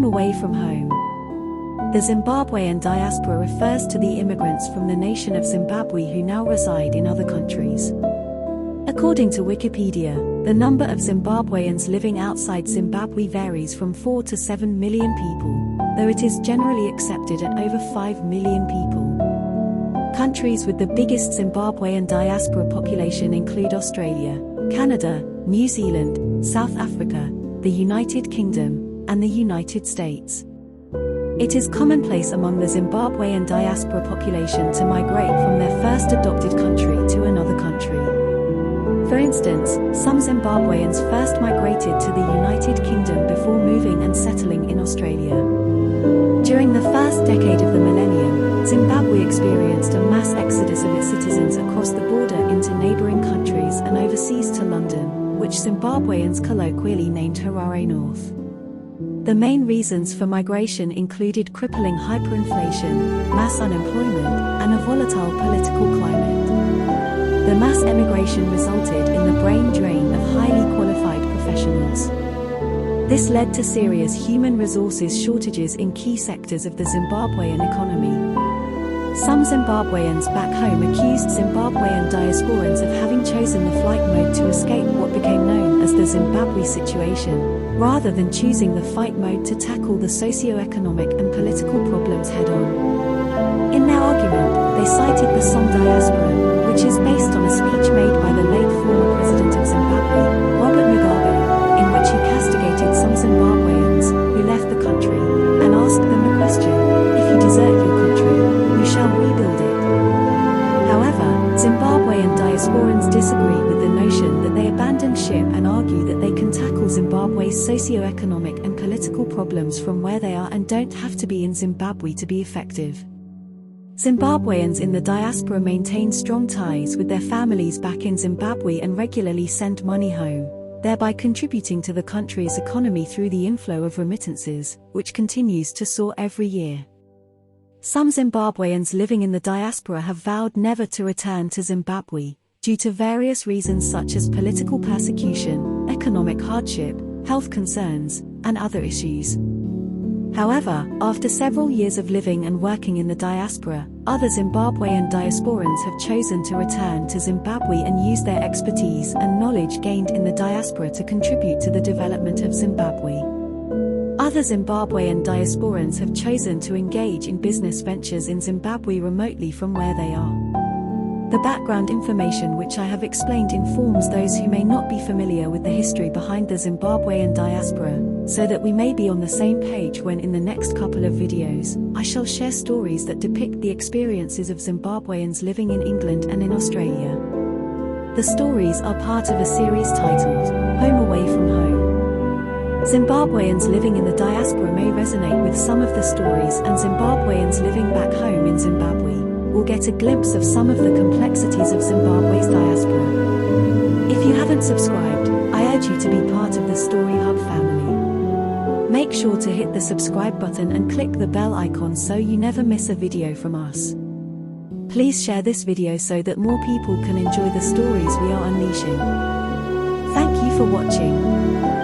away from home. The Zimbabwean diaspora refers to the immigrants from the nation of Zimbabwe who now reside in other countries. According to Wikipedia, the number of Zimbabweans living outside Zimbabwe varies from 4 to 7 million people, though it is generally accepted at over 5 million people. Countries with the biggest Zimbabwean diaspora population include Australia, Canada, New Zealand, South Africa, the United Kingdom, and the United States. It is commonplace among the Zimbabwean diaspora population to migrate from their first adopted country to another country. For instance, some Zimbabweans first migrated to the United Kingdom before moving and settling in Australia. During the first decade of the millennium, Zimbabwe experienced a mass exodus of its citizens across the border into neighbouring countries and overseas to London, which Zimbabweans colloquially named Harare North. The main reasons for migration included crippling hyperinflation, mass unemployment, and a volatile political climate. The mass emigration resulted in the brain drain of highly qualified professionals. This led to serious human resources shortages in key sectors of the Zimbabwean economy. Some Zimbabweans back home accused Zimbabwean diasporans of having chosen the flight mode to escape what became known as the Zimbabwe situation, rather than choosing the fight mode to tackle the socio-economic and political problems head-on. In their argument, they cited the song Diaspora, which is based on a speech made by the late former president of Zimbabwe, Robert Mugabe, in which he castigated some Zimbabweans who left the country and asked them the question, "If you desert your country, you shall rebuild it." However, Zimbabwean diasporans disagree with the notion that they abandoned ship and argue that they can tackle Zimbabwe's socio-economic and political problems from where they are and don't have to be in Zimbabwe to be effective. Zimbabweans in the diaspora maintain strong ties with their families back in Zimbabwe and regularly send money home, thereby contributing to the country's economy through the inflow of remittances, which continues to soar every year. Some Zimbabweans living in the diaspora have vowed never to return to Zimbabwe, due to various reasons such as political persecution, economic hardship, health concerns, and other issues. However, after several years of living and working in the diaspora, other Zimbabwean diasporans have chosen to return to Zimbabwe and use their expertise and knowledge gained in the diaspora to contribute to the development of Zimbabwe. Other Zimbabwean diasporans have chosen to engage in business ventures in Zimbabwe remotely from where they are. The background information which I have explained informs those who may not be familiar with the history behind the Zimbabwean diaspora, so that we may be on the same page when in the next couple of videos, I shall share stories that depict the experiences of Zimbabweans living in England and in Australia. The stories are part of a series titled, Home Away from Home. Zimbabweans living in the diaspora may resonate with some of the stories, and Zimbabweans living back home in Zimbabwe will get a glimpse of some of the complexities of Zimbabwe's diaspora. If you haven't subscribed, I urge you to be part of the Story Hub family. Make sure to hit the subscribe button and click the bell icon so you never miss a video from us. Please share this video so that more people can enjoy the stories we are unleashing. Thank you for watching.